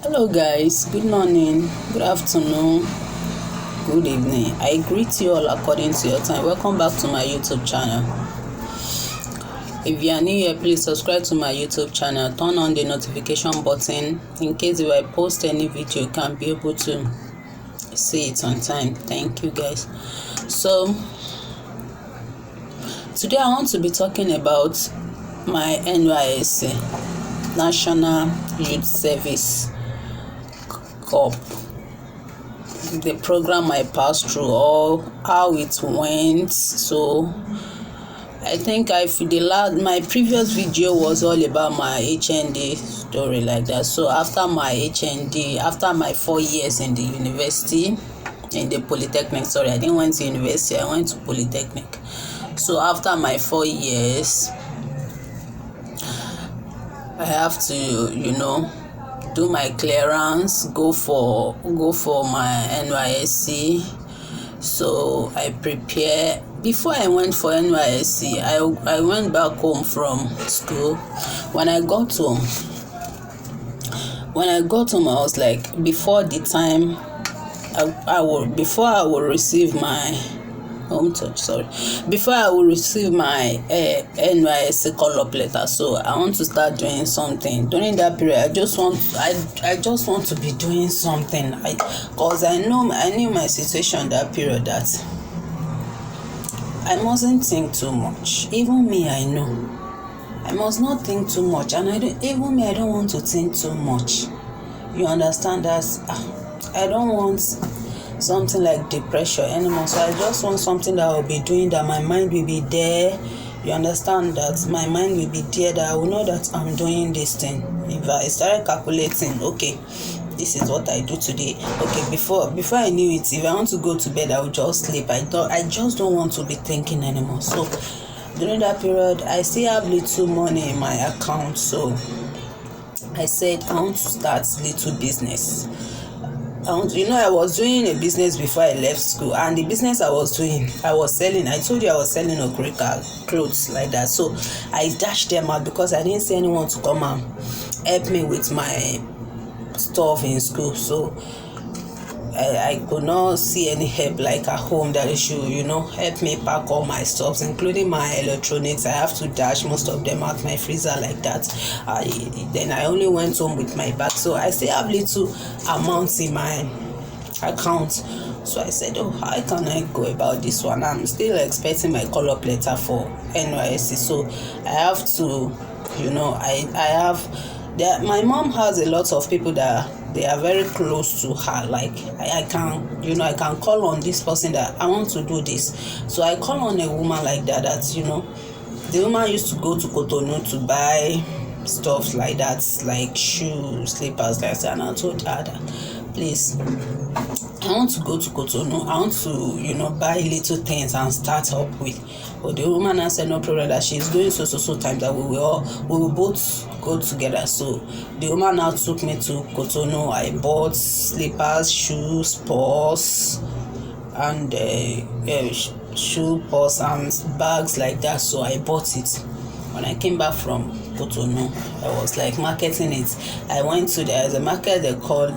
Hello guys, good morning, good afternoon, good evening. I greet you all according to your time. Welcome back to my YouTube channel. If you are new here, please subscribe to my YouTube channel. Turn on the notification button in case if I post any video, you can be able to see it on time. Thank you guys. So today I want to be talking about my Nysc National Youth Service Corps, the program I passed through, or how it went. So I think my previous video was all about my HND story like that. So after my HND, after my 4 years in the university, in the polytechnic, sorry, I didn't went to university, I went to polytechnic. So after my 4 years, I have to do my clearance, go for my NYSC. So I prepare. Before I went for NYSC, I went back home from school. When I got home, I was like, before the time before I will receive my before I will receive my NYSC call-up letter. So I want to start doing something. During that period, I just want to be doing something. Because I knew my situation that period, that I mustn't think too much. Even me, I know I must not think too much, and I don't want to think too much. You understand that? I don't want something like depression anymore. So I just want something that I will be doing, that my mind will be there. You understand that my mind will be there, that I will know that I'm doing this thing. If I started calculating, okay, this is what I do today. Okay, before I knew it, if I want to go to bed, I would just sleep. I just don't want to be thinking anymore. So during that period, I still have little money in my account. So I said I want to start little business. I was doing a business before I left school, and the business I was doing, I was selling. I told you I was selling Okrika clothes like that. So I dashed them out because I didn't see anyone to come and help me with my stuff in school. So I could not see any help like at home that they should, help me pack all my stuff, including my electronics. I have to dash most of them out my freezer like that. Then I only went home with my bag. So I still have little amounts in my account. So I said, how can I go about this one? I'm still expecting my call-up letter for NYSC. So I have to, I have, my mom has a lot of people that they are very close to her. Like I can call on this person that I want to do this. So I call on a woman like that, the woman used to go to Cotonou to buy stuff like that, like shoes, slippers, like that. And I told her that, please, I want to go to Cotonou. I want to, buy little things and start up with. But the woman has said no problem, that she's going so time that we will both go together. So the woman now took me to Cotonou. I bought slippers, shoes, purse, and shoe purse and bags like that. So I bought it. When I came back from Cotonou, I was like marketing it. I went to there is a market they call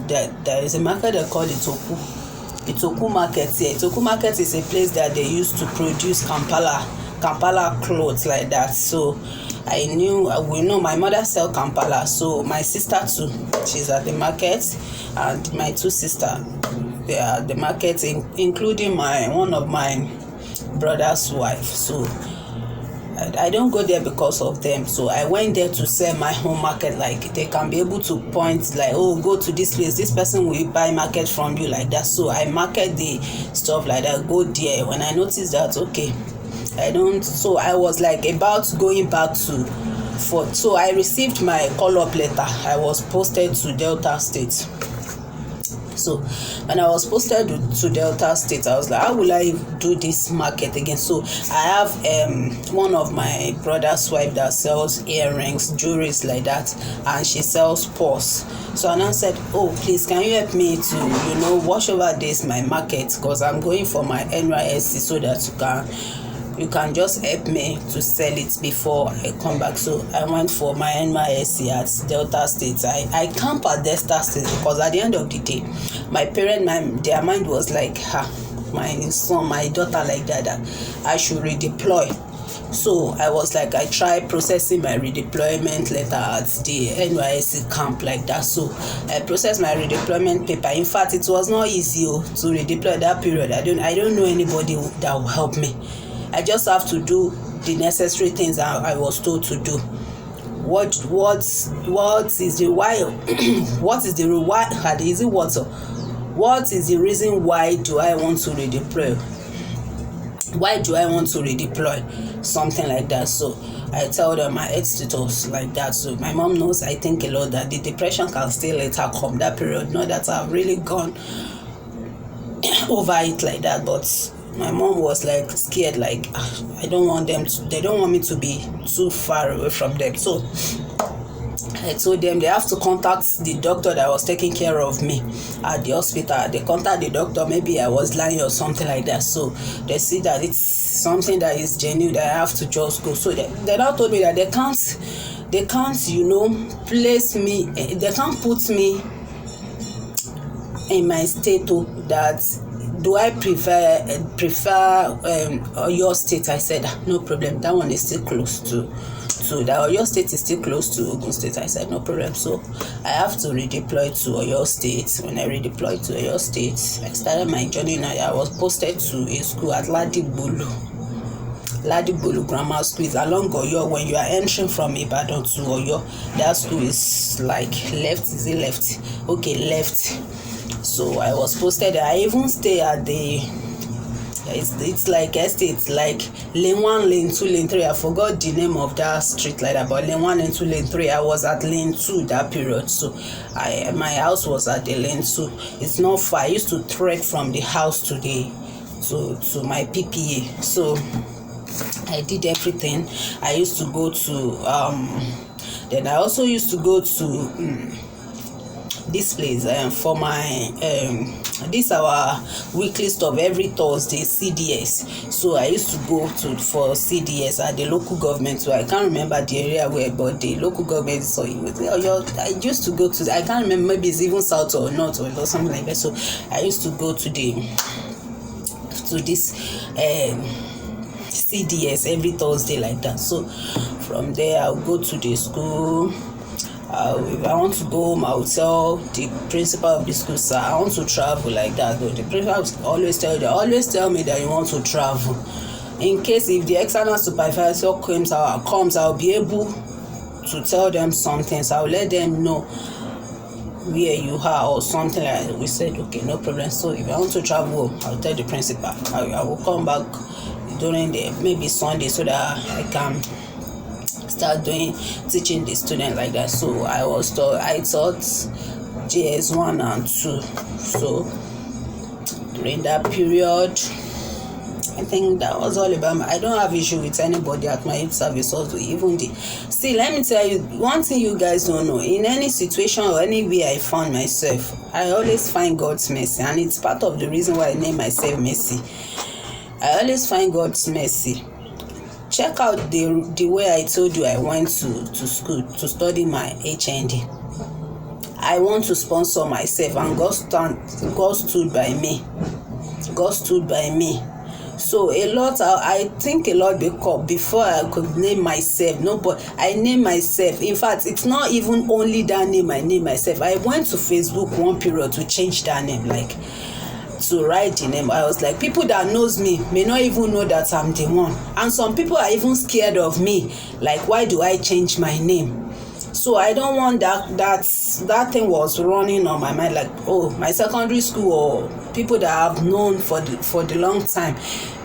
Itoku market here. Itoku market is a place that they used to produce Kampala clothes like that. So we know my mother sell Kampala. So my sister too, she's at the market, and my two sisters, they are at the market, including one of my brother's wife. So I don't go there because of them. So I went there to sell my home market. Like they can be able to point like, go to this place, this person will buy market from you like that. So I market the stuff like that, go there. When I noticed that, okay, so I was like about going back so I received my call-up letter. I was posted to Delta State. So when I was posted to Delta State, I was like, how will I do this market again? So I have one of my brother's wife that sells earrings, jewelries like that, and she sells purse. So I now said, please, can you help me to watch over this my market, because I'm going for my NYSC, so that you can you can just help me to sell it before I come back. So I went for my Nysc at Delta State. I camp at Delta State because at the end of the day, my parents, their mind was like, my son, my daughter like that I should redeploy. So I was like, I tried processing my redeployment letter at the Nysc camp like that. So I processed my redeployment paper. In fact, it was not easy to redeploy that period. I don't know anybody that will help me. I just have to do the necessary things I was told to do. What is the why? What is the why? What is the reason why do I want to redeploy? Why do I want to redeploy? Something like that. So I tell them my health status like that. So my mom knows I think a lot that the depression can still later come that period. Not that I've really gone over it like that, but my mom was like scared, like they don't want me to be too far away from them. So I told them they have to contact the doctor that was taking care of me at the hospital. They contact the doctor, maybe I was lying or something like that. So they see that it's something that is genuine, that I have to just go. So they now told me that they can't place me, they can't put me in my state that do I prefer your state? I said no problem, that one is still close to that. Your state is still close to Ogun State. I said no problem. So I have to redeploy to Oyo State. When I redeployed to Oyo State, I started my journey. I was posted to a school at Ladigbolu Grammar School. Is along Oyo. When you are entering from Ibadan to Oyo, that school is like left. Is it left? Okay, left. So I was posted there. I even stay at the it's like estates, like lane 1, lane 2, lane 3. I forgot the name of that street like that, but lane 1, lane 2, lane 3. I was at lane 2 that period. So my house was at the lane 2. It's not far. I used to trek from the house to my PPA. So I did everything. I used to go to then I also used to go to this place for my this our weekly stuff every Thursday, CDS. So I used to go for CDS at the local government. So I can't remember the area where, but the local government. So I used to go to, I can't remember, maybe it's even south or north or something like that. So I used to go to this CDS every Thursday like that. So from there I'll go to the school. If I want to go home, I will tell the principal of the school, sir, I want to travel like that. But the principal always tell me that you want to travel. In case if the external supervisor comes, I'll be able to tell them something. So I'll let them know where you are or something like that. We said, okay, no problem. So if I want to travel, I'll tell the principal. I will come back during maybe Sunday so that I can start teaching the student like that. So I taught JS1 and 2. So during that period, I think that was all about me. I don't have issue with anybody at my service also, even see, let me tell you one thing you guys don't know. In any situation or anywhere I found myself, I always find God's mercy, and it's part of the reason why I name myself Mercy. I always find God's mercy. Check out the way I told you I went to school to study my HND. I want to sponsor myself, and God stood by me. God stood by me. So a lot, I think a lot before I could name myself. No, but I name myself. In fact, it's not even only that name I name myself. I went to Facebook one period to change that name, like to write the name. I was like, people that knows me may not even know that I'm the one, and some people are even scared of me, like, why do I change my name? So I don't want that thing was running on my mind, like, oh, my secondary school or people that I've known for the long time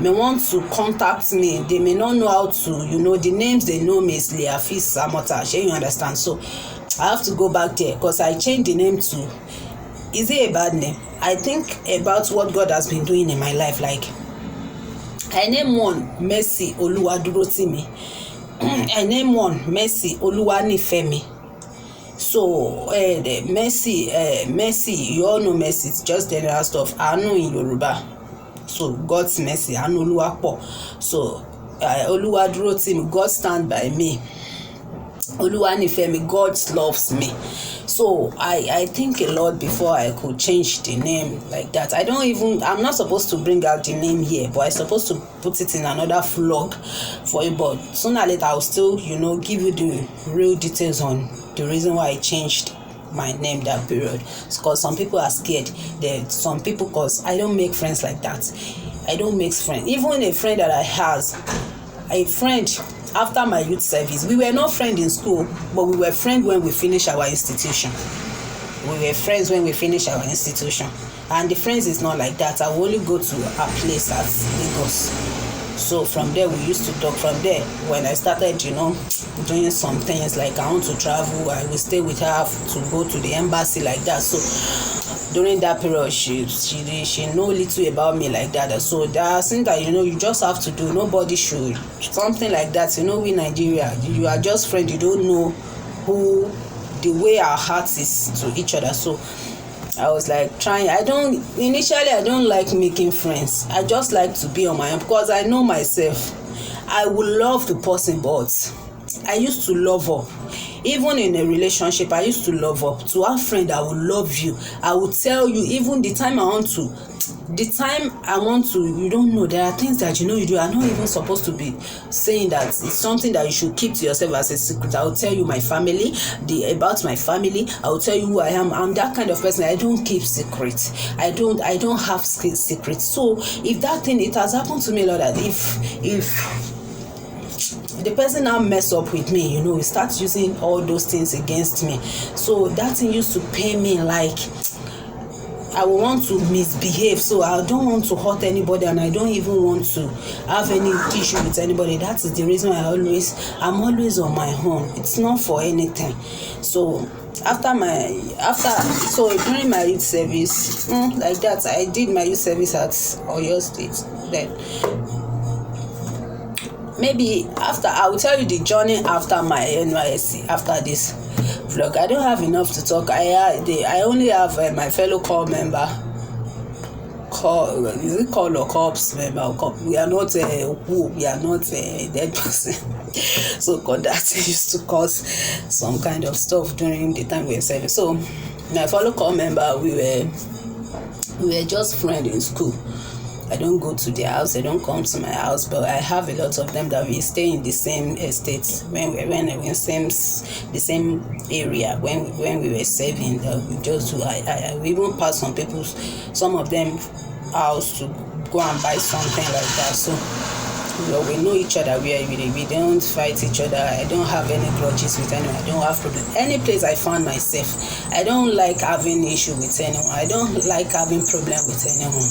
may want to contact me. They may not know how to, the names they know me is Leafis Samota. You understand? So I have to go back there because I changed the name to, is it a bad name? I think about what God has been doing in my life. Like, I name one Mercy Oluwadurotimi. I name one Mercy Oluwanifemi. So Mercy, you all know Mercy. It's just general stuff. Anu in Yoruba. So God's mercy, Anu Oluwapo. So Oluwadurotimi, God stand by me. Oluwanifemi, God loves me. So I think a lot before I could change the name like that. I'm not supposed to bring out the name here, but I'm supposed to put it in another vlog for you. But sooner or later, I'll still, give you the real details on the reason why I changed my name that period. Because some people are scared. Some people, because I don't make friends like that. I don't make friends. Even a friend that I has, a friend after my youth service, we were not friends in school, but we were friends when we finished our institution. We were friends when we finished our institution. And the friends is not like that. I will only go to a place at Lagos. So from there, we used to talk. From there, when I started, doing some things like I want to travel, I will stay with her to go to the embassy like that. So during that period, she know little about me like that. So there are things that you just have to do. Nobody should something like that. We Nigeria, you are just friends. You don't know who the way our hearts is to each other. So I was like trying. Initially I don't like making friends. I just like to be on my own because I know myself. I would love the person, but I used to love her. Even in a relationship, I used to love her. To have friend that will love you, I will tell you even the time I want to, you don't know. There are things that you are not even supposed to be saying that. It's something that you should keep to yourself as a secret. I will tell you my family, about my family. I will tell you who I am. I'm that kind of person. I don't keep secrets. I don't have secrets. So if that thing, it has happened to me a lot, that if the person now mess up with me, he starts using all those things against me. So that thing used to pain me, like I will want to misbehave. So I don't want to hurt anybody, and I don't even want to have any issue with anybody. That is the reason I'm always on my own. It's not for anything. So during my youth service, like that, I did my youth service at Oyo State. Then maybe after, I will tell you the journey after my NYSC, after this vlog. I don't have enough to talk. I only have my fellow corps member. Is it called or corps member? We are not we are not a dead person. So God, that used to cause some kind of stuff during the time we were serving. So my fellow corps member, we were just friends in school. I don't go to their house, they don't come to my house, but I have a lot of them that we stay in the same estate when we were in the same area when we were serving. We just do. We even pass some of them house to go and buy something like that. So we know each other. We don't fight each other. I don't have any grudges with anyone. I don't have problems. Any place I find myself, I don't like having issue with anyone. I don't like having problem with anyone.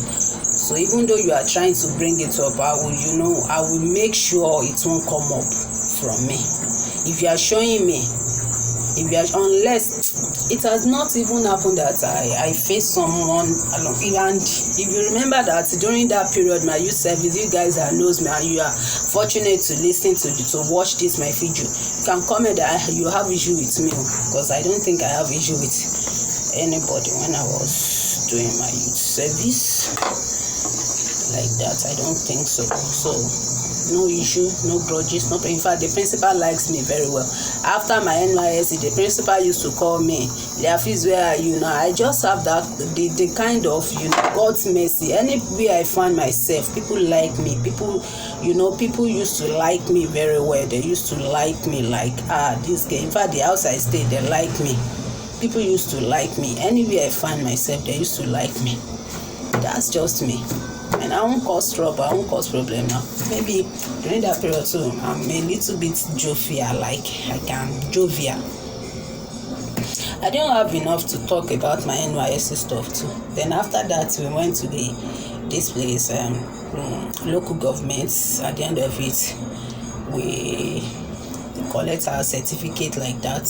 So even though you are trying to bring it up, I will make sure it won't come up from me. If you are showing me, unless it has not even happened that I face someone along. And if you remember that during that period, my youth service, you guys that knows me and you are fortunate to listen to watch this my video, you can comment that you have issue with me, because I don't think I have issue with anybody when I was doing my youth service like that. I don't think so. So no issue, no grudges, no. In fact, the principal likes me very well. After my NYSC, the principal used to call me, Leafis, where are you now? I just have that the kind of God's mercy. Anywhere I find myself, people like me. People used to like me very well. They used to like me like this guy. In fact, the house I stayed, they like me. People used to like me. Anywhere I find myself, they used to like me. That's just me. And I won't cause trouble, I won't cause problem now. Maybe during that period too, I'm a little bit jovial, like I can jovial. I didn't have enough to talk about my NYSC stuff too. Then after that, we went to this place, local governments. At the end of it, we collect our certificate like that.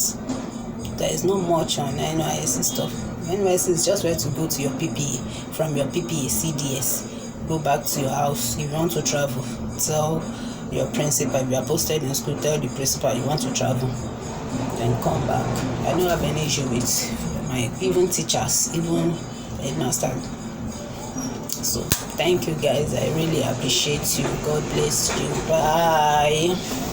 There is not much on NYSC stuff. NYSC is just where to go to your PPE, from your PPE, CDS. Go back to your house. If you want to travel, tell your principal. If you are posted in school, tell the principal you want to travel, then come back. I don't have any issue with my even teachers, even headmaster. So thank you guys, I really appreciate you. God bless you. Bye.